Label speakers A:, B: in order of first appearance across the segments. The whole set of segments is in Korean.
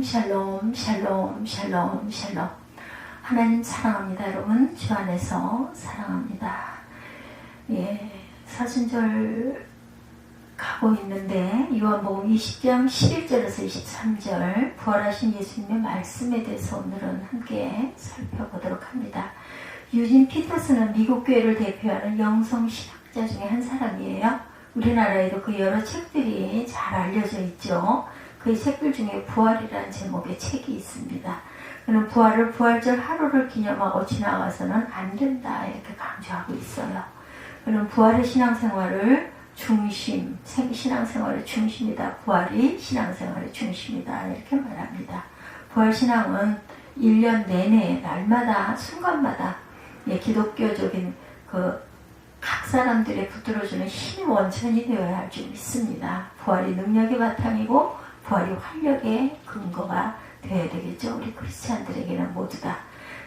A: 샬롬, 샬롬, 샬롬, 샬롬. 하나님 사랑합니다. 여러분, 주 안에서 사랑합니다. 사순절 가고 있는데 요한복음 20장 11절에서 23절 부활하신 예수님의 말씀에 대해서 오늘은 함께 살펴보도록 합니다. 유진 피터슨은 미국 교회를 대표하는 영성 신학자 중에 한 사람이에요. 우리나라에도 그 여러 책들이 잘 알려져 있죠. 그 책들 중에 부활이라는 제목의 책이 있습니다. 그는 부활을 부활절 하루를 기념하고 지나가서는 안 된다 이렇게 강조하고 있어요. 그는 부활의 신앙생활을 신앙생활의 중심이다. 부활이 신앙생활의 중심이다. 이렇게 말합니다. 부활신앙은 1년 내내 날마다 순간마다 기독교적인 각 사람들의 붙들어주는 힘의 원천이 되어야 할 줄 믿습니다. 부활이 능력의 바탕이고 부활이 활력의 근거가 되어야 되겠죠. 우리 크리스찬들에게는 모두 다.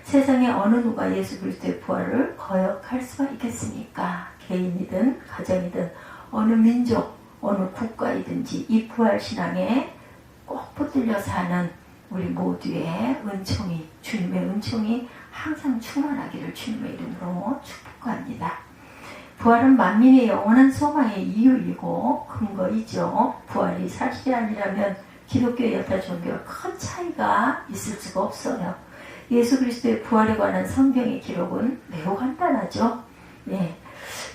A: 세상에 어느 누가 예수 그리스도의 부활을 거역할 수가 있겠습니까? 개인이든 가정이든 어느 민족, 어느 국가이든지 이 부활신앙에 꼭 붙들려 사는 우리 모두의 은총이, 주님의 은총이 항상 충만하기를 주님의 이름으로 축복합니다. 부활은 만민의 영원한 소망의 이유이고 근거이죠. 부활이 사실이 아니라면 기독교의 여타 종교와 큰 차이가 있을 수가 없어요. 예수 그리스도의 부활에 관한 성경의 기록은 매우 간단하죠.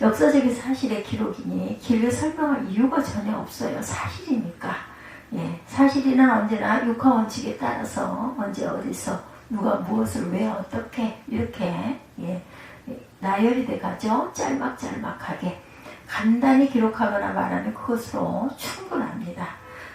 A: 역사적인 사실의 기록이니 길게 설명할 이유가 전혀 없어요. 사실이니까. 사실이는 언제나 육하원칙에 따라서 언제 어디서 누가 무엇을 왜 어떻게 이렇게 나열이 돼가죠. 짤막짤막하게 간단히 기록하거나 말하는 그것으로 충분합니다.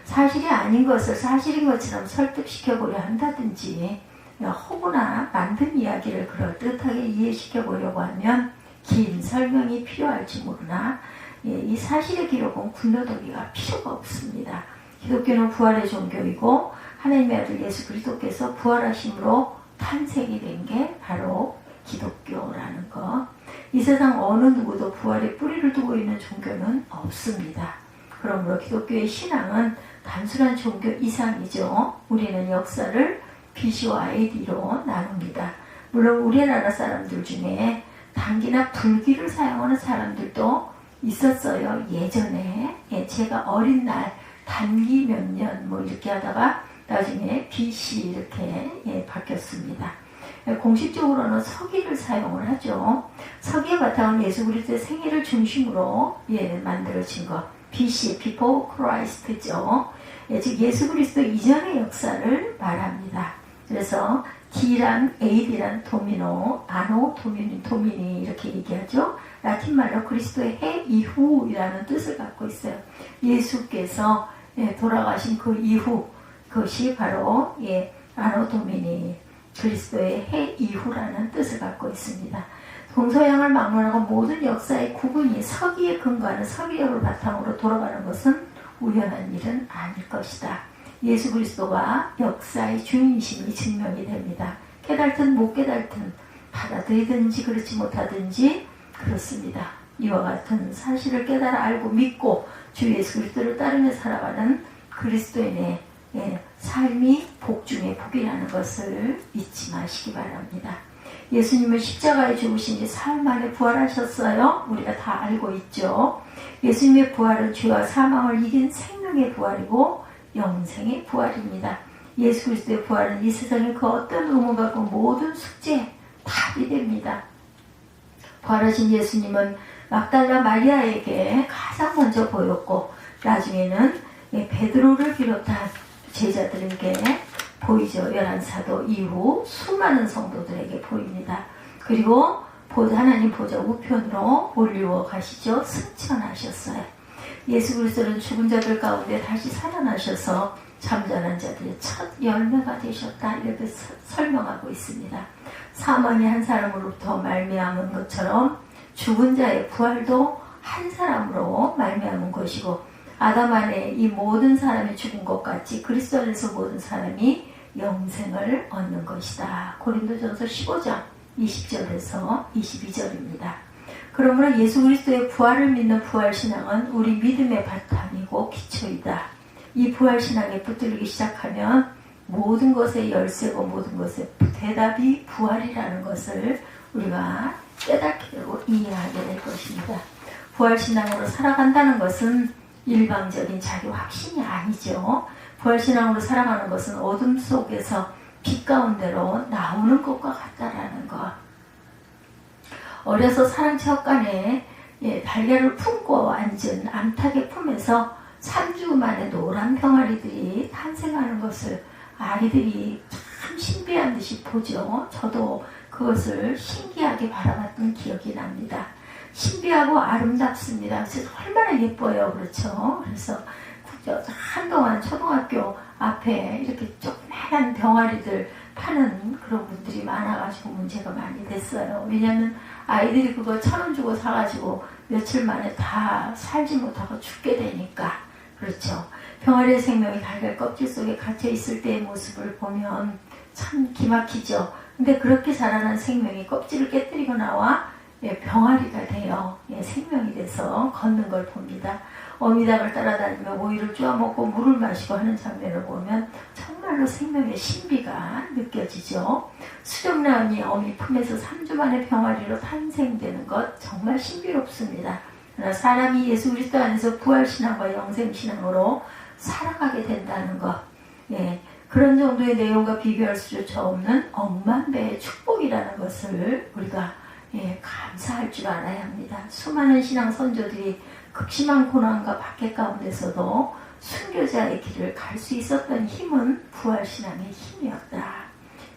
A: 사실이 아닌 것을 사실인 것처럼 설득시켜보려 한다든지 허구나 만든 이야기를 그럴듯하게 이해시켜보려고 하면 긴 설명이 필요할지 모르나 이 사실의 기록은 군더더기가 필요가 없습니다. 기독교는 부활의 종교이고 하나님의 아들 예수 그리스도께서 부활하심으로 탄생이 된 게 바로 기독교라는 것. 이 세상 어느 누구도 부활에 뿌리를 두고 있는 종교는 없습니다. 그러므로 기독교의 신앙은 단순한 종교 이상이죠. 우리는 역사를 BC와 AD로 나눕니다. 물론 우리나라 사람들 중에 단기나 불기를 사용하는 사람들도 있었어요. 예전에 제가 어린 날 단기 몇 년 이렇게 하다가 나중에 BC 이렇게 바뀌었습니다. 공식적으로는 서기를 사용을 하죠. 서기의 바탕은 예수 그리스도의 생애를 중심으로 만들어진 것. BC, Before Christ죠. 즉 예수 그리스도 이전의 역사를 말합니다. 그래서 D란 AD란 도미노, 아노 도미니 이렇게 얘기하죠. 라틴 말로 그리스도의 해 이후이라는 뜻을 갖고 있어요. 예수께서 돌아가신 그 이후, 그것이 바로 아노 도미니, 그리스도의 해 이후라는 뜻을 갖고 있습니다. 동서양을 막론하고 모든 역사의 구분이 서기에 근거하는 서기력을 바탕으로 돌아가는 것은 우연한 일은 아닐 것이다. 예수 그리스도가 역사의 주인이심이 증명이 됩니다. 깨달든 못 깨달든 받아들이든지 그렇지 못하든지 그렇습니다. 이와 같은 사실을 깨달아 알고 믿고 주 예수 그리스도를 따르며 살아가는 그리스도인의 삶이 복 중에 복이라는 것을 잊지 마시기 바랍니다. 예수님은 십자가에 죽으신 지 사흘 만에 부활하셨어요. 우리가 다 알고 있죠. 예수님의 부활은 죄와 사망을 이긴 생명의 부활이고 영생의 부활입니다. 예수 그리스도의 부활은 이 세상의 그 어떤 의무가 그 모든 숙제에 답이 됩니다. 부활하신 예수님은 막달라 마리아에게 가장 먼저 보였고 나중에는 베드로를 비롯한 제자들에게 보이죠. 11사도 이후 수많은 성도들에게 보입니다. 그리고 하나님 보좌 우편으로 올리워 가시죠. 승천하셨어요. 예수 그리스도는 죽은 자들 가운데 다시 살아나셔서 잠자는 자들의 첫 열매가 되셨다. 이렇게 설명하고 있습니다. 사망이 한 사람으로부터 말미암은 것처럼 죽은 자의 부활도 한 사람으로 말미암은 것이고 아담 안에 이 모든 사람이 죽은 것 같이 그리스도 안에서 모든 사람이 영생을 얻는 것이다. 고린도전서 15장 20절에서 22절입니다. 그러므로 예수 그리스도의 부활을 믿는 부활신앙은 우리 믿음의 바탕이고 기초이다. 이 부활신앙에 붙들기 시작하면 모든 것의 열쇠고 모든 것의 대답이 부활이라는 것을 우리가 깨닫게 되고 이해하게 될 것입니다. 부활신앙으로 살아간다는 것은 일방적인 자기 확신이 아니죠. 부활신앙으로 살아가는 것은 어둠 속에서 빛 가운데로 나오는 것과 같다라는 것. 어려서 사랑 체육관에 달걀을 품고 앉은 암탉의 품에서 3주 만에 노란 병아리들이 탄생하는 것을 아이들이 참 신비한 듯이 보죠. 저도 그것을 신기하게 바라봤던 기억이 납니다. 신비하고 아름답습니다. 그래서 얼마나 예뻐요. 그렇죠. 그래서 한동안 초등학교 앞에 이렇게 조그마한 병아리들 파는 그런 분들이 많아가지고 문제가 많이 됐어요. 왜냐하면 아이들이 그거 1,000원 주고 사가지고 며칠 만에 다 살지 못하고 죽게 되니까. 그렇죠. 병아리의 생명이 달걀 껍질 속에 갇혀 있을 때의 모습을 보면 참 기막히죠. 근데 그렇게 자라난 생명이 껍질을 깨뜨리고 나와 병아리가 돼요. 생명이 돼서 걷는 걸 봅니다. 어미닭을 따라다니며 오이를 쪼아먹고 물을 마시고 하는 장면을 보면 정말로 생명의 신비가 느껴지죠. 수정나은이 어미 품에서 3주 만에 병아리로 탄생되는 것 정말 신비롭습니다. 그러나 사람이 예수 그리스도 안에서 부활신앙과 영생신앙으로 살아가게 된다는 것, 그런 정도의 내용과 비교할 수조차 없는 억만배의 축복이라는 것을 우리가 감사할 줄 알아야 합니다. 수많은 신앙 선조들이 극심한 고난과 박해 가운데서도 순교자의 길을 갈 수 있었던 힘은 부활신앙의 힘이었다.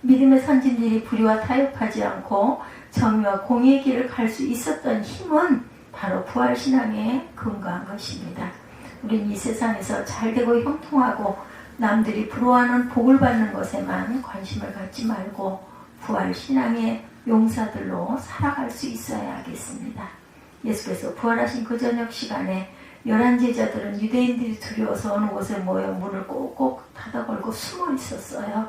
A: 믿음의 선진들이 불의와 타협하지 않고 정의와 공의의 길을 갈 수 있었던 힘은 바로 부활신앙에 근거한 것입니다. 우린 이 세상에서 잘되고 형통하고 남들이 부러워하는 복을 받는 것에만 관심을 갖지 말고 부활신앙의 용사들로 살아갈 수 있어야 하겠습니다. 예수께서 부활하신 그 저녁 시간에 11제자들은 유대인들이 두려워서 어느 곳에 모여 문을 꼭꼭 닫아걸고 숨어 있었어요.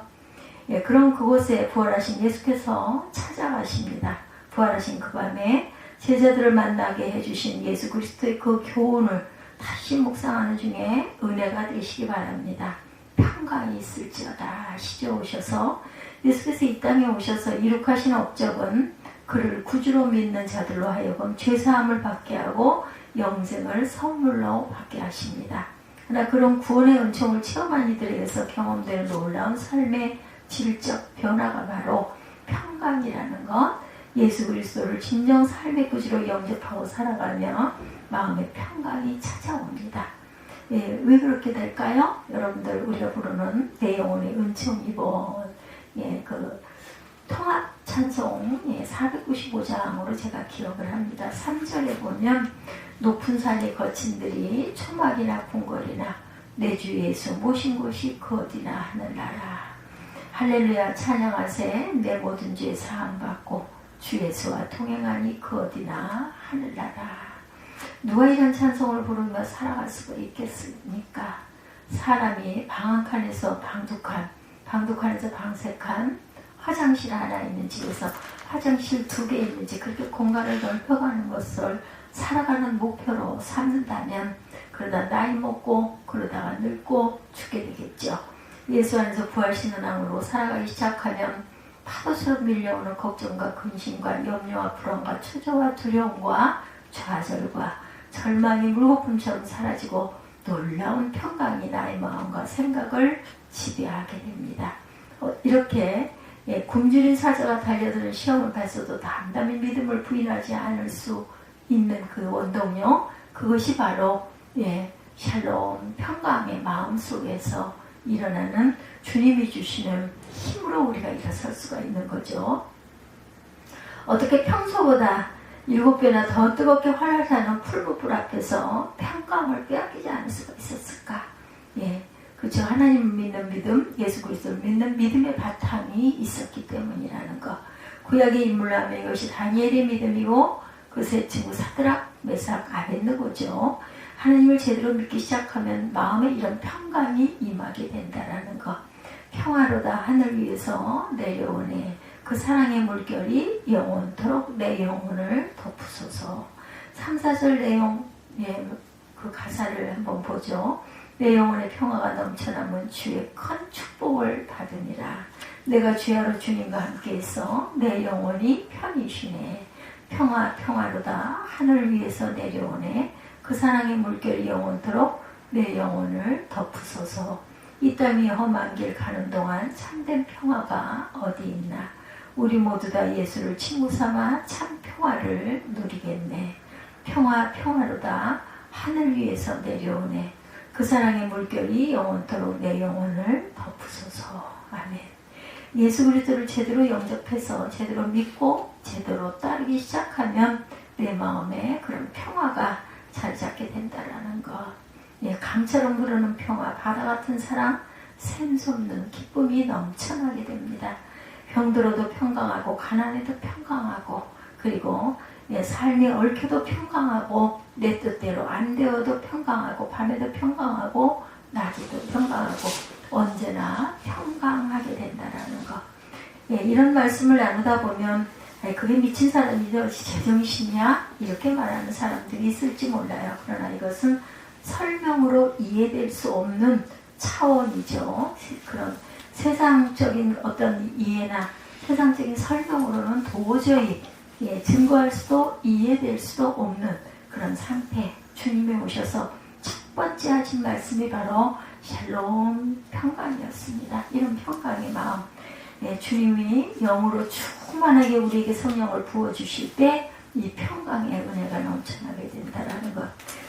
A: 그런 그곳에 부활하신 예수께서 찾아가십니다. 부활하신 그 밤에 제자들을 만나게 해주신 예수 그리스도의 그 교훈을 다시 묵상하는 중에 은혜가 되시기 바랍니다. 평강이 있을지어다 시져오셔서 예수께서 이 땅에 오셔서 이룩하신 업적은 그를 구주로 믿는 자들로 하여금 죄사함을 받게 하고 영생을 선물로 받게 하십니다. 그러나 그런 구원의 은총을 체험한 이들에게서 경험되는 놀라운 삶의 질적 변화가 바로 평강이라는 것, 예수 그리스도를 진정 삶의 구주로 영접하고 살아가며 마음의 평강이 찾아옵니다. 왜 그렇게 될까요? 여러분들 우리가 부르는 내 영혼의 은총 입어 그 통합 찬송 495장으로 제가 기억을 합니다. 3절에 보면 높은 산의 거친들이 초막이나 궁궐이나 내 주 예수 모신 곳이 그 어디나 하늘나라. 할렐루야 찬양하세 내 모든 죄 사함받고 주 예수와 통행하니 그 어디나 하늘나라. 누가 이런 찬송을 부르며 살아갈 수가 있겠습니까? 사람이 방 한 칸에서 방 두 칸에서 방 세 칸, 화장실 하나 있는 집에서 화장실 2개 있는 집, 그렇게 공간을 넓혀가는 것을 살아가는 목표로 삼는다면 그러다 나이 먹고 그러다가 늙고 죽게 되겠죠. 예수 안에서 부활신앙으로 살아가기 시작하면 파도처럼 밀려오는 걱정과 근심과 염려와 불안과 초조와 두려움과 좌절과 절망이 물거품처럼 사라지고 놀라운 평강이 나의 마음과 생각을 지배하게 됩니다. 이렇게 굶주린 사자가 달려드는 시험을 봤어도 담담히 믿음을 부인하지 않을 수 있는 그 원동력, 그것이 바로 샬롬 평강의 마음 속에서 일어나는 주님이 주시는 힘으로 우리가 일어설 수가 있는 거죠. 어떻게 평소보다 7배나 더 뜨겁게 활활하는 풀무불 앞에서 평강을 빼앗기지 않을 수가 있었을까? 그렇죠. 하나님을 믿는 믿음, 예수 그리스도를 믿는 믿음의 바탕이 있었기 때문이라는 것. 구약의 인물라면 이것이 다니엘의 믿음이고 그 세 친구 사드락, 메삭, 아벳느고죠. 하나님을 제대로 믿기 시작하면 마음에 이런 평강이 임하게 된다라는 것. 평화로다 하늘 위에서 내려오네. 그 사랑의 물결이 영원토록 내 영혼을 덮으소서. 3, 4절 내용, 그 가사를 한번 보죠. 내 영혼의 평화가 넘쳐나면 주의 큰 축복을 받으며 내가 주야로 주님과 함께 있어 내 영혼이 편히 쉬네. 평화 평화로다 하늘 위에서 내려오네. 그 사랑의 물결이 영원토록 내 영혼을 덮으소서. 이 땅 위에 험한 길 가는 동안 참된 평화가 어디 있나. 우리 모두 다 예수를 친구 삼아 참 평화를 누리겠네. 평화 평화로다 하늘 위에서 내려오네. 그 사랑의 물결이 영원토록 내 영혼을 덮으소서. 아멘. 예수 그리스도를 제대로 영접해서 제대로 믿고 제대로 따르기 시작하면 내 마음에 그런 평화가 자리 잡게 된다라는 것. 예, 강처럼 흐르는 평화, 바다 같은 사랑, 샘솟는 기쁨이 넘쳐나게 됩니다. 병들어도 평강하고 가난해도 평강하고 그리고 삶이 얽혀도 평강하고 내 뜻대로 안 되어도 평강하고 밤에도 평강하고 낮에도 평강하고 언제나 평강하게 된다라는 것. 이런 말씀을 나누다 보면 그게 미친 사람이죠. 제정신이야? 이렇게 말하는 사람들이 있을지 몰라요. 그러나 이것은 설명으로 이해될 수 없는 차원이죠. 그런 세상적인 어떤 이해나 세상적인 설명으로는 도저히 증거할 수도 이해될 수도 없는 그런 상태. 주님이 오셔서 첫 번째 하신 말씀이 바로 샬롬 평강이었습니다. 이런 평강의 마음. 주님이 영으로 충만하게 우리에게 성령을 부어주실 때 이 평강의 은혜가 넘쳐나게 된다는 것.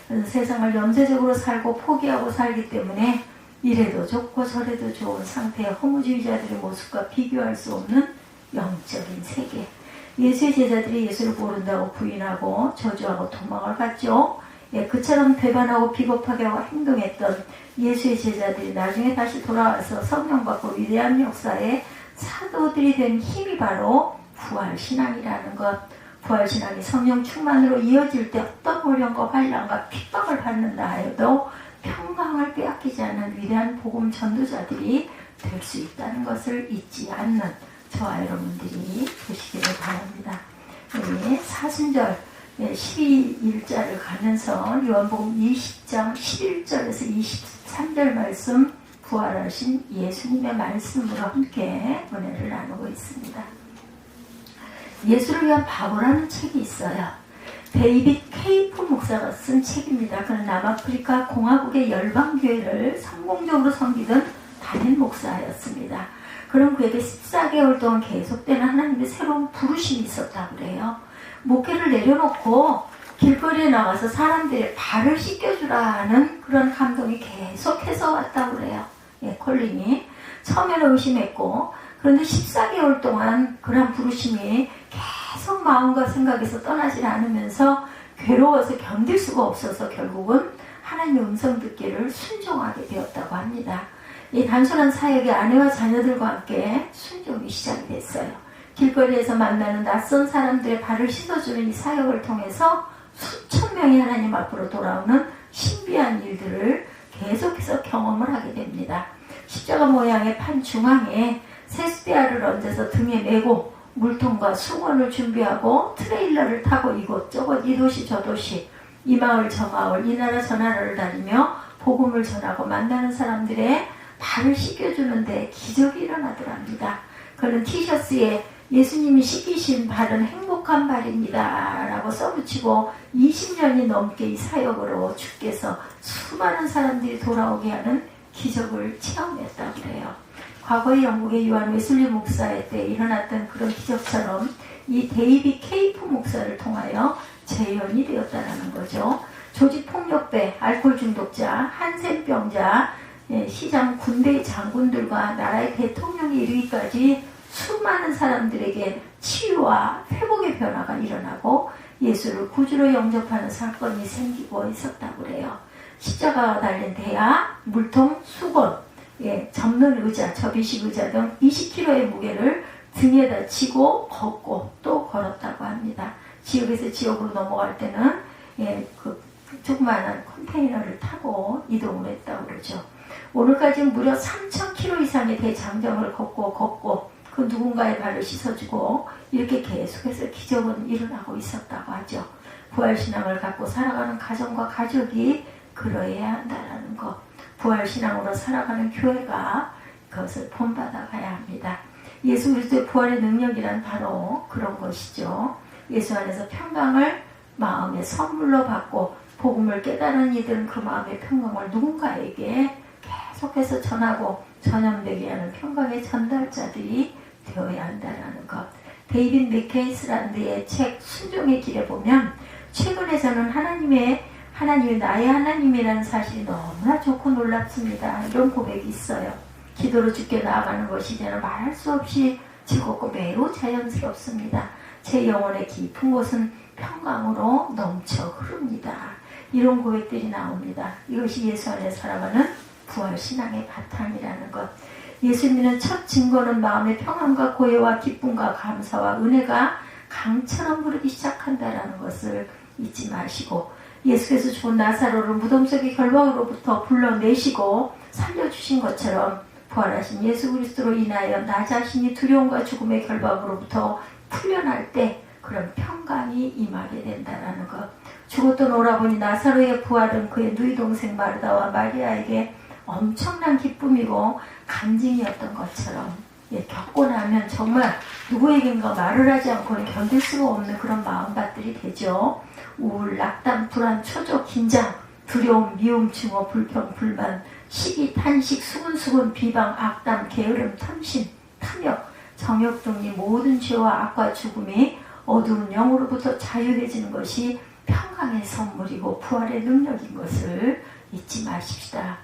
A: 그래서 세상을 염세적으로 살고 포기하고 살기 때문에 이래도 좋고 저래도 좋은 상태의 허무주의자들의 모습과 비교할 수 없는 영적인 세계. 예수의 제자들이 예수를 모른다고 부인하고 저주하고 도망을 갔죠. 그처럼 배반하고 비겁하게 하고 행동했던 예수의 제자들이 나중에 다시 돌아와서 성령 받고 위대한 역사에 사도들이 된 힘이 바로 부활신앙이라는 것. 부활신앙이 성령 충만으로 이어질 때 어떤 어려움과 환난과 핍박을 받는다 하여도 평강을 빼앗기지 않는 위대한 복음 전도자들이 될 수 있다는 것을 잊지 않는 저와 여러분들이 되시기를 바랍니다. 사순절 12일자를 가면서 요한복음 20장 11절에서 23절 말씀 부활하신 예수님의 말씀으로 함께 은혜를 나누고 있습니다. 예수를 위한 바보라는 책이 있어요. 데이빗 케이프 목사가 쓴 책입니다. 그는 남아프리카 공화국의 열방교회를 성공적으로 섬기던 담임 목사였습니다. 그럼 그에게 14개월 동안 계속되는 하나님의 새로운 부르심이 있었다고 그래요. 목회를 내려놓고 길거리에 나가서 사람들의 발을 씻겨주라는 그런 감동이 계속해서 왔다고 그래요. 콜린이 처음에는 의심했고 그런데 14개월 동안 그런 부르심이 계속 마음과 생각에서 떠나질 않으면서 괴로워서 견딜 수가 없어서 결국은 하나님의 음성 듣기를 순종하게 되었다고 합니다. 이 단순한 사역에 아내와 자녀들과 함께 순종이 시작이 됐어요. 길거리에서 만나는 낯선 사람들의 발을 씻어주는 이 사역을 통해서 수천 명이 하나님 앞으로 돌아오는 신비한 일들을 계속해서 경험을 하게 됩니다. 십자가 모양의 판 중앙에 세스피아를 얹어서 등에 메고 물통과 수건을 준비하고 트레일러를 타고 이곳저곳 이 도시 저 도시 이 마을 저 마을 이 나라 저 나라를 다니며 복음을 전하고 만나는 사람들의 발을 씻겨주는데 기적이 일어나더랍니다. 그는 티셔츠에 예수님이 씻기신 발은 행복한 발입니다 라고 써붙이고 20년이 넘게 이 사역으로 주께서 수많은 사람들이 돌아오게 하는 기적을 체험했다고 그래요. 과거의 영국의 요한 웨슬리 목사의 때 일어났던 그런 기적처럼 이 데이빗 케이프 목사를 통하여 재현이 되었다는 거죠. 조직폭력배, 알코올 중독자, 한센병자, 시장 군대의 장군들과 나라의 대통령이 이르기까지 수많은 사람들에게 치유와 회복의 변화가 일어나고 예수를 구주로 영접하는 사건이 생기고 있었다고 그래요. 십자가가 달린 대야, 물통, 수건, 접는 의자, 접이식 의자 등 20kg의 무게를 등에다 지고 걷고 또 걸었다고 합니다. 지역에서 지역으로 넘어갈 때는 그 조그마한 컨테이너를 타고 이동을 했다고 그러죠. 오늘까지 무려 3,000km 이상의 대장정을 걷고 그 누군가의 발을 씻어주고 이렇게 계속해서 기적은 일어나고 있었다고 하죠. 부활신앙을 갖고 살아가는 가정과 가족이 그러해야 한다는 것. 부활신앙으로 살아가는 교회가 그것을 본받아 가야 합니다. 예수 그리스도의 부활의 능력이란 바로 그런 것이죠. 예수 안에서 평강을 마음의 선물로 받고 복음을 깨달은 이들은 그 마음의 평강을 누군가에게 계속해서 전하고 전염되게 하는 평강의 전달자들이 되어야 한다는 것. 데이빗 맥케이스란드의 책 순종의 길에 보면 최근에 저는 하나님이 나의 하나님이라는 사실이 너무나 좋고 놀랍습니다. 이런 고백이 있어요. 기도로 주께 나아가는 것이 저는 말할 수 없이 즐겁고 매우 자연스럽습니다. 제 영혼의 깊은 곳은 평강으로 넘쳐 흐릅니다. 이런 고백들이 나옵니다. 이것이 예수 안에 살아가는 부활신앙의 바탕이라는 것. 예수 믿는 첫 증거는 마음의 평안과 고해와 기쁨과 감사와 은혜가 강처럼 흐르기 시작한다는 것을 잊지 마시고, 예수께서 죽은 나사로를 무덤 속의 결박으로부터 불러내시고 살려주신 것처럼 부활하신 예수 그리스도로 인하여 나 자신이 두려움과 죽음의 결박으로부터 풀려날 때 그런 평강이 임하게 된다는 것. 죽었던 오라버니 나사로의 부활은 그의 누이 동생 마르다와 마리아에게 엄청난 기쁨이고 간증이었던 것처럼, 겪고 나면 정말 누구에겐가 말을 하지 않고는 견딜 수가 없는 그런 마음밭들이 되죠. 우울, 낙담, 불안, 초조, 긴장, 두려움, 미움, 증오, 불평, 불만, 시기, 탄식, 수근수근, 비방, 악담, 게으름, 탐심, 탐욕, 정욕 등의 모든 죄와 악과 죽음이 어두운 영으로부터 자유해지는 것이 평강의 선물이고 부활의 능력인 것을 잊지 마십시다.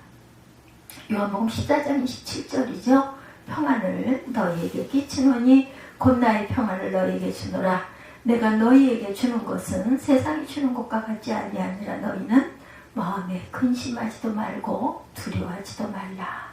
A: 요한복음 14장 27절이죠. 평안을 너희에게 끼치노니 곧 나의 평안을 너희에게 주노라. 내가 너희에게 주는 것은 세상이 주는 것과 같지 아니하니라. 너희는 마음에 근심하지도 말고 두려워하지도 말라.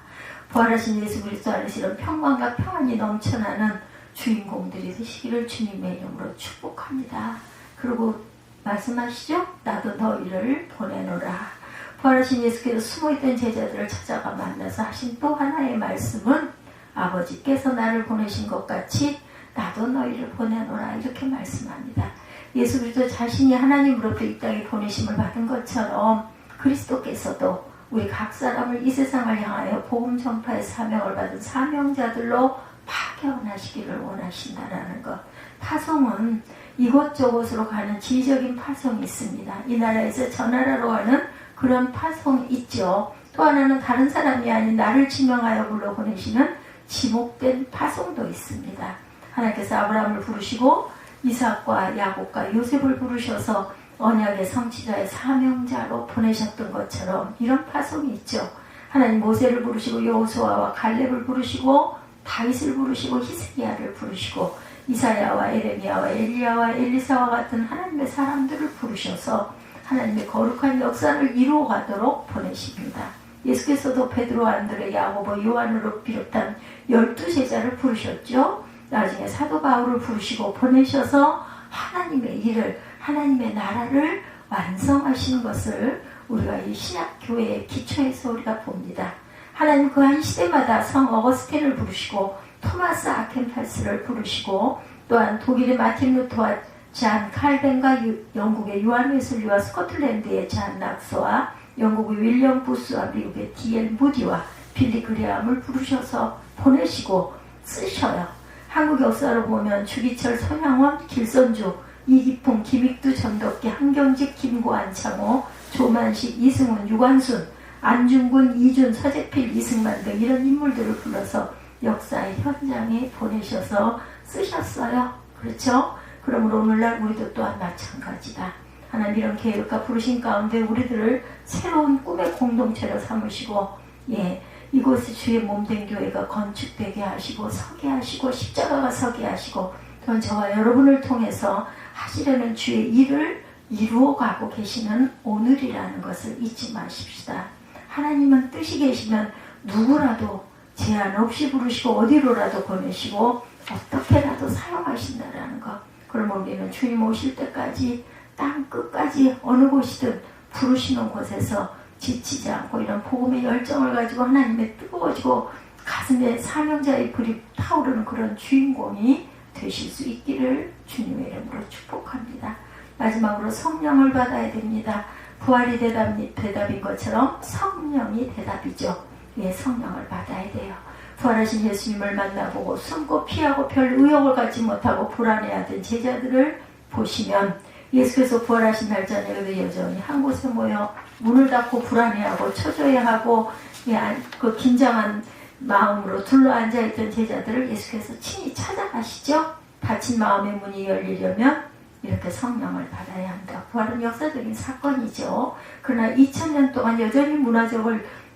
A: 부활하신 예수 그리스도 안에서 이런 평강과 평안이 넘쳐나는 주인공들이 되시기를 주님의 이름으로 축복합니다. 그리고 말씀하시죠. 나도 너희를 보내노라. 부활하신 예수께서 숨어있던 제자들을 찾아가 만나서 하신 또 하나의 말씀은 아버지께서 나를 보내신 것 같이 나도 너희를 보내노라, 이렇게 말씀합니다. 예수 그리스도 자신이 하나님으로부터 이 땅에 보내심을 받은 것처럼 그리스도께서도 우리 각 사람을 이 세상을 향하여 복음 전파의 사명을 받은 사명자들로 파견하시기를 원하신다라는 것. 파송은 이곳저곳으로 가는 지휘적인 파송이 있습니다. 이 나라에서 저 나라로 가는 그런 파송이 있죠. 또 하나는 다른 사람이 아닌 나를 지명하여 불러보내시는 지목된 파송도 있습니다. 하나님께서 아브라함을 부르시고 이삭과 야곱과 요셉을 부르셔서 언약의 성취자의 사명자로 보내셨던 것처럼 이런 파송이 있죠. 하나님 모세를 부르시고 여호수아와 갈렙을 부르시고 다윗을 부르시고 히스기야를 부르시고 이사야와 에레미야와 엘리야와 엘리사와 같은 하나님의 사람들을 부르셔서 하나님의 거룩한 역사를 이루어가도록 보내십니다. 예수께서도 베드로, 안드레, 야고보, 요한으로 비롯한 12제자를 부르셨죠. 나중에 사도 바울을 부르시고 보내셔서 하나님의 일을, 하나님의 나라를 완성하시는 것을 우리가 이 신약교회의 기초에서 우리가 봅니다. 하나님 그 한 시대마다 성 어거스틴을 부르시고 토마스 아켄팔스를 부르시고 또한 독일의 마틴 루터와 잔 칼벤과 영국의 요한 웨슬리와 스코틀랜드의 잔 낙서와 영국의 윌리엄 부스와 미국의 D.L. 무디와 빌리 그레함을 부르셔서 보내시고 쓰셔요. 한국 역사로 보면 주기철, 손양원, 길선주, 이기풍, 김익두, 전덕기, 한경직, 김구, 안창호, 조만식, 이승훈, 유관순, 안중근, 이준, 서재필, 이승만 등 이런 인물들을 불러서 역사의 현장에 보내셔서 쓰셨어요. 그렇죠? 그러므로 오늘날 우리도 또한 마찬가지다. 하나님 이런 계획과 부르신 가운데 우리들을 새로운 꿈의 공동체로 삼으시고, 이곳이 주의 몸된 교회가 건축되게 하시고 서게 하시고 십자가가 서게 하시고 또한 저와 여러분을 통해서 하시려는 주의 일을 이루어가고 계시는 오늘이라는 것을 잊지 마십시다. 하나님은 뜻이 계시면 누구라도 제한 없이 부르시고 어디로라도 보내시고 어떻게라도 사용하신다라는 것. 그러면 우리는 주님 오실 때까지 땅 끝까지 어느 곳이든 부르시는 곳에서 지치지 않고 이런 복음의 열정을 가지고 하나님의 뜨거워지고 가슴에 사명자의 불이 타오르는 그런 주인공이 되실 수 있기를 주님의 이름으로 축복합니다. 마지막으로 성령을 받아야 됩니다. 부활이 대답인 것처럼 성령이 대답이죠. 성령을 받아야 돼요. 부활하신 예수님을 만나보고 숨고 피하고 별 의욕을 갖지 못하고 불안해하던 제자들을 보시면 예수께서 부활하신 날 저녁에도 여전히 한 곳에 모여 문을 닫고 불안해하고 초조해하고 그 긴장한 마음으로 둘러앉아있던 제자들을 예수께서 친히 찾아가시죠. 닫힌 마음의 문이 열리려면 이렇게 성령을 받아야 한다. 부활은 역사적인 사건이죠. 그러나 2000년 동안 여전히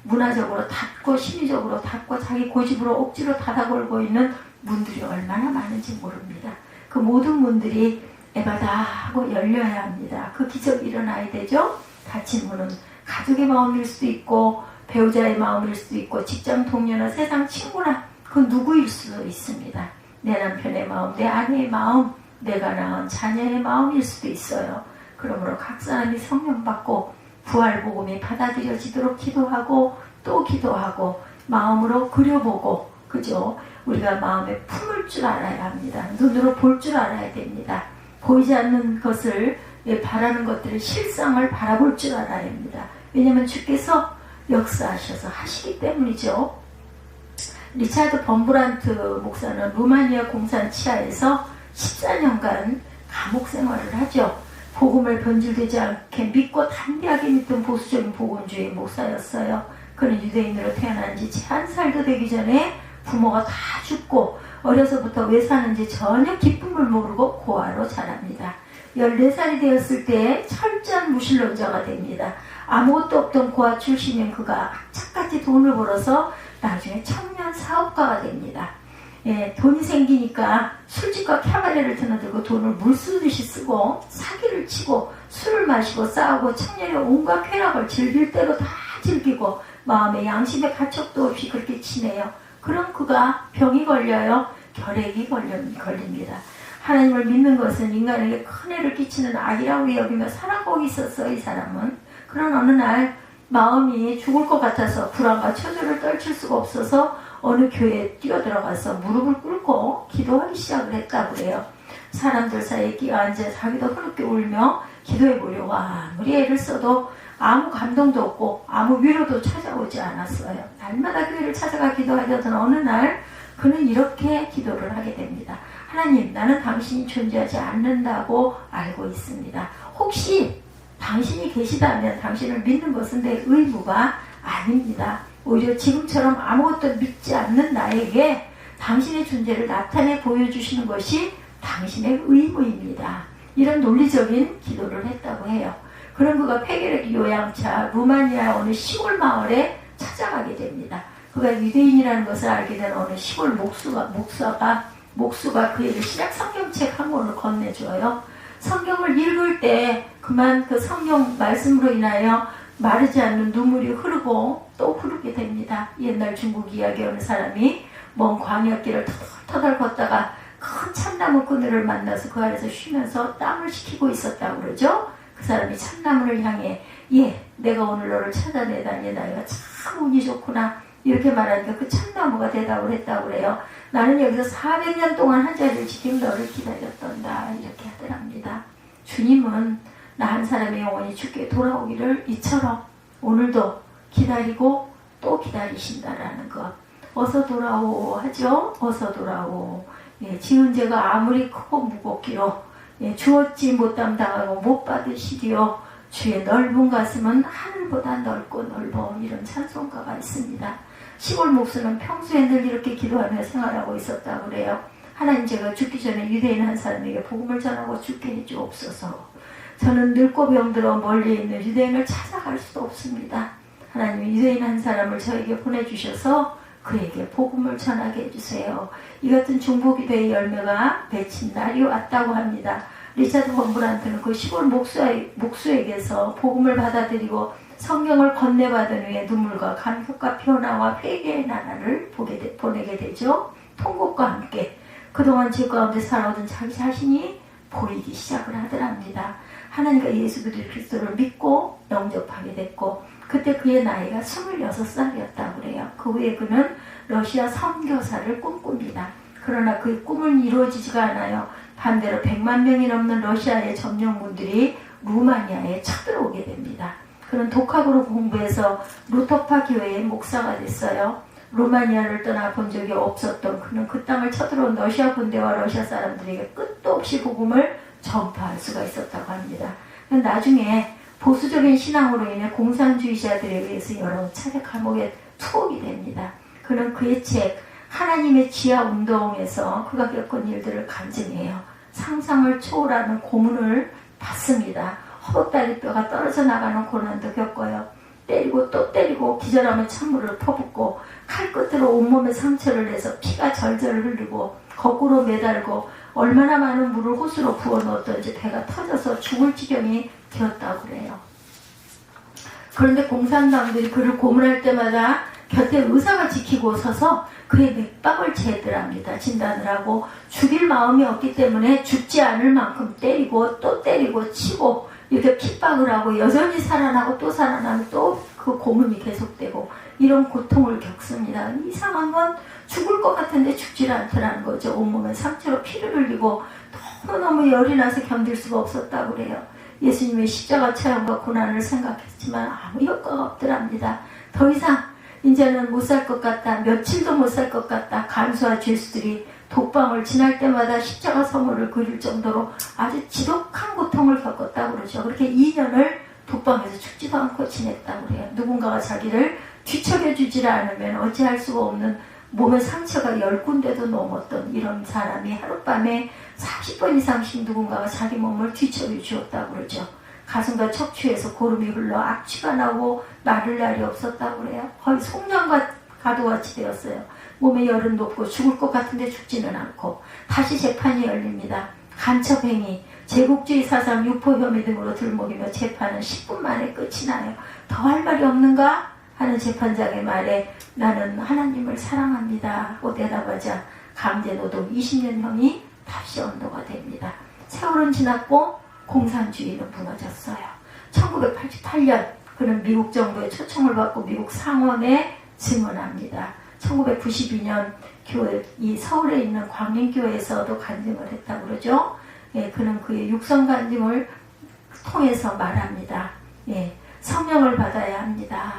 A: 문화적으로 닫고 심리적으로 닫고 자기 고집으로 억지로 닫아걸고 있는 문들이 얼마나 많은지 모릅니다. 그 모든 문들이 에바다 하고 열려야 합니다. 그 기적이 일어나야 되죠. 닫힌 문은 가족의 마음일 수도 있고 배우자의 마음일 수도 있고 직장 동료나 세상 친구나 그 누구일 수도 있습니다. 내 남편의 마음, 내 아내의 마음, 내가 낳은 자녀의 마음일 수도 있어요. 그러므로 각 사람이 성령 받고 부활 복음이 받아들여지도록 기도하고 또 기도하고 마음으로 그려보고 그죠? 우리가 마음에 품을 줄 알아야 합니다. 눈으로 볼 줄 알아야 됩니다. 보이지 않는 것을 바라는 것들의 실상을 바라볼 줄 알아야 합니다. 왜냐하면 주께서 역사하셔서 하시기 때문이죠. 리차드 범브란트 목사는 루마니아 공산 치하에서 14년간 감옥 생활을 하죠. 복음을 변질되지 않게 믿고 담대하게 믿던 보수적인 복음주의 목사였어요. 그는 유대인으로 태어난 지 채 한 살도 되기 전에 부모가 다 죽고 어려서부터 왜 사는지 전혀 기쁨을 모르고 고아로 자랍니다. 14살이 되었을 때 철저한 무신론자가 됩니다. 아무것도 없던 고아 출신인 그가 착같이 돈을 벌어서 나중에 청년 사업가가 됩니다. 돈이 생기니까 술집과 캐바레를 드나들고 돈을 물쓰듯이 쓰고 사기를 치고 술을 마시고 싸우고 청년의 온갖 쾌락을 즐길 대로 다 즐기고 마음의 양심의 가책도 없이 그렇게 지내요. 그럼 그가 병이 걸려요. 결핵이 걸립니다. 하나님을 믿는 것은 인간에게 큰 해를 끼치는 악이라고 여기며 살아가고 있었어. 이 사람은. 그런 어느 날 마음이 죽을 것 같아서 불안과 초조를 떨칠 수가 없어서 어느 교회에 뛰어들어가서 무릎을 꿇고 기도하기 시작을 했다고 해요. 사람들 사이에 끼어앉아 자기도 흐르게 울며 기도해보려고 아무리 애를 써도 아무 감동도 없고 아무 위로도 찾아오지 않았어요. 날마다 교회를 찾아가 기도하려던 어느 날 그는 이렇게 기도를 하게 됩니다. 하나님, 나는 당신이 존재하지 않는다고 알고 있습니다. 혹시 당신이 계시다면 당신을 믿는 것은 내 의무가 아닙니다. 오히려 지금처럼 아무것도 믿지 않는 나에게 당신의 존재를 나타내 보여주시는 것이 당신의 의무입니다. 이런 논리적인 기도를 했다고 해요. 그런 그가 폐결핵 요양차 루마니아 어느 시골 마을에 찾아가게 됩니다. 그가 유대인이라는 것을 알게 된 어느 시골 목수가 그에게 신약 성경책 한 권을 건네줘요. 성경을 읽을 때 그만 그 성경 말씀으로 인하여 마르지 않는 눈물이 흐르고 또 흐르게 됩니다. 옛날 중국 이야기 어느 사람이 먼 광야길을 터덜터덜 걷다가 큰 참나무 그늘을 만나서 그 아래서 쉬면서 땀을 식히고 있었다고 그러죠. 그 사람이 참나무를 향해 내가 오늘 너를 찾아내다니 나이가 참 운이 좋구나 이렇게 말하니까 그 참나무가 대답을 했다고 그래요. 나는 여기서 400년 동안 한 자리를 지키며 너를 기다렸단다 이렇게 하더랍니다. 주님은 나 한 사람의 영혼이 주께 돌아오기를 이처럼 오늘도 기다리고 또 기다리신다라는 것. 어서 돌아오 하죠. 어서 돌아오. 지은 죄가 아무리 크고 무겁기로 주었지 못 담당하고 못 받으시리요. 주의 넓은 가슴은 하늘보다 넓고 넓어. 이런 찬송가가 있습니다. 시골 목수는 평소에 늘 이렇게 기도하며 생활하고 있었다고 그래요. 하나님, 제가 죽기 전에 유대인 한 사람에게 복음을 전하고 죽게 해주옵소서. 저는 늙고 병들어 멀리 있는 유대인을 찾아갈 수도 없습니다. 하나님, 유대인 한 사람을 저에게 보내주셔서 그에게 복음을 전하게 해주세요. 이 같은 중보기도의 열매가 맺힌 날이 왔다고 합니다. 리차드 범브란트는 그 시골 목수에게서 복음을 받아들이고 성경을 건네받은 후에 눈물과 감격과 변화와 회개의 나라를 보내게 되죠. 통곡과 함께 그동안 죄 가운데 살아오던 자기 자신이 보이기 시작을 하더랍니다. 하나님과 예수 그리스도를 믿고 영접하게 됐고 그때 그의 나이가 26살이었다고 그래요. 그 후에 그는 러시아 선교사를 꿈꿉니다. 그러나 그의 꿈은 이루어지지가 않아요. 반대로 100만 명이 넘는 러시아의 점령군들이 루마니아에 쳐들어오게 됩니다. 그는 독학으로 공부해서 루터파 교회의 목사가 됐어요. 루마니아를 떠나본 적이 없었던 그는 그 땅을 쳐들어온 러시아 군대와 러시아 사람들에게 끝도 없이 복음을 전파할 수가 있었다고 합니다. 나중에 보수적인 신앙으로 인해 공산주의자들에 의해서 여러 차례 감옥에 투옥이 됩니다. 그는 그의 책 하나님의 지하 운동에서 그가 겪은 일들을 간증해요. 상상을 초월하는 고문을 받습니다. 허벅다리뼈가 떨어져 나가는 고난도 겪어요. 때리고 또 때리고 기절하면 찬물을 퍼붓고 칼끝으로 온몸에 상처를 내서 피가 절절 흐르고 거꾸로 매달고 얼마나 많은 물을 호수로 부어넣었던지 배가 터져서 죽을 지경이 되었다고 그래요. 그런데 공산당들이 그를 고문할 때마다 곁에 의사가 지키고 서서 그의 맥박을 재더랍니다. 진단을 하고 죽일 마음이 없기 때문에 죽지 않을 만큼 때리고 또 때리고 치고 이렇게 핍박을 하고 여전히 살아나고 또 살아나면 또 그 고문이 계속되고 이런 고통을 겪습니다. 이상한 건 죽을 것 같은데 죽질 않더라는 거죠. 온몸에 상처로 피를 흘리고 너무너무 열이 나서 견딜 수가 없었다고 그래요. 예수님의 십자가 체험과 고난을 생각했지만 아무 효과가 없더랍니다. 더 이상 이제는 못 살 것 같다. 며칠도 못 살 것 같다. 간수와 죄수들이 독방을 지날 때마다 십자가 서문을 그릴 정도로 아주 지독한 고통을 겪었다고 그러죠. 그렇게 2년을 독방에서 죽지도 않고 지냈다고 그래요. 누군가가 자기를 뒤척여주지 않으면 어찌할 수가 없는 몸에 상처가 10군데도 넘었던 이런 사람이 하룻밤에 40번 이상씩 누군가가 자기 몸을 뒤척여 주었다고 그러죠. 가슴과 척추에서 고름이 흘러 악취가 나고 마를 날이 없었다고 그래요. 거의 송년과 가두같이 되었어요. 몸에 열은 높고 죽을 것 같은데 죽지는 않고 다시 재판이 열립니다. 간첩행위, 제국주의 사상, 유포 혐의 등으로 들먹이며 재판은 10분 만에 끝이 나요. 더 할 말이 없는가? 하는 재판장의 말에 나는 하나님을 사랑합니다 하고 대답하자 강제노동 20년형이 다시 언도가 됩니다. 세월은 지났고 공산주의는 무너졌어요. 1988년 그는 미국 정부의 초청을 받고 미국 상원에 증언합니다. 1992년 교회, 이 서울에 있는 광림교회에서도 간증을 했다고 그러죠. 예, 그는 그의 육성 간증을 통해서 말합니다. 예, 성령을 받아야 합니다.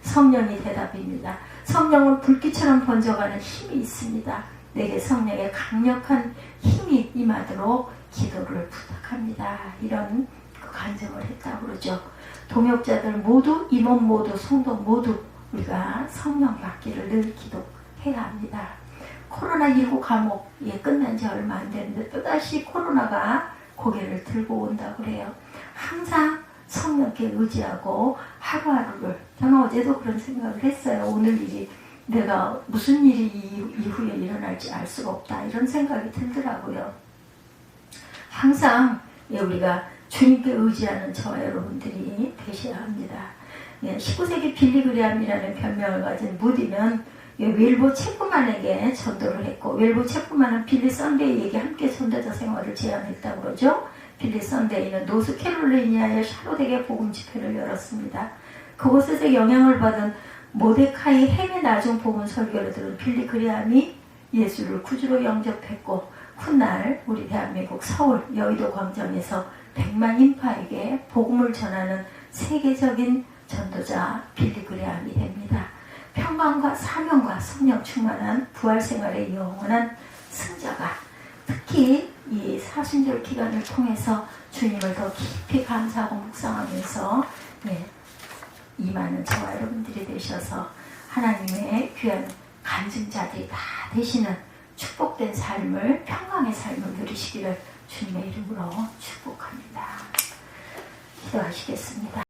A: 성령이 대답입니다. 성령은 불길처럼 번져가는 힘이 있습니다. 내게 성령의 강력한 힘이 임하도록 기도를 부탁합니다. 이런 그 간증을 했다고 그러죠. 동역자들 모두, 임원 모두, 성도 모두 우리가 성령 받기를 늘 기도해야 합니다. 코로나19 감옥이 끝난 지 얼마 안 됐는데 또다시 코로나가 고개를 들고 온다고 그래요. 항상 성령께 의지하고 하루하루를, 저는 어제도 그런 생각을 했어요. 오늘 일이 내가 무슨 일이 이후에 일어날지 알 수가 없다, 이런 생각이 들더라고요. 항상 우리가 주님께 의지하는 저와 여러분들이 되셔야 합니다. 19세기 빌리 그레함이라는 별명을 가진 무디는 웰보 체프만에게 전도를 했고, 웰보 체프만은 빌리 썬데이에게 함께 전도자 생활을 제안했다고 그러죠. 빌리 썬데이는 노스캐롤라이나의 샤롯에게 복음 집회를 열었습니다. 그곳에서 영향을 받은 모데카이 햄의 나중 복음 설교를 들은 빌리 그레함이 예수를 구주로 영접했고, 훗날 우리 대한민국 서울 여의도 광장에서 100만 인파에게 복음을 전하는 세계적인 전도자 빌리 그레함이 됩니다. 평강과 사명과 성령 충만한 부활 생활의 영원한 승자가, 특히 이 사순절 기간을 통해서 주님을 더 깊이 감사하고 묵상하면서 임하는 저와 여러분들이 되셔서 하나님의 귀한 간증자들이 다 되시는 축복된 삶을, 평강의 삶을 누리시기를 주님의 이름으로 축복합니다. 기도하시겠습니다.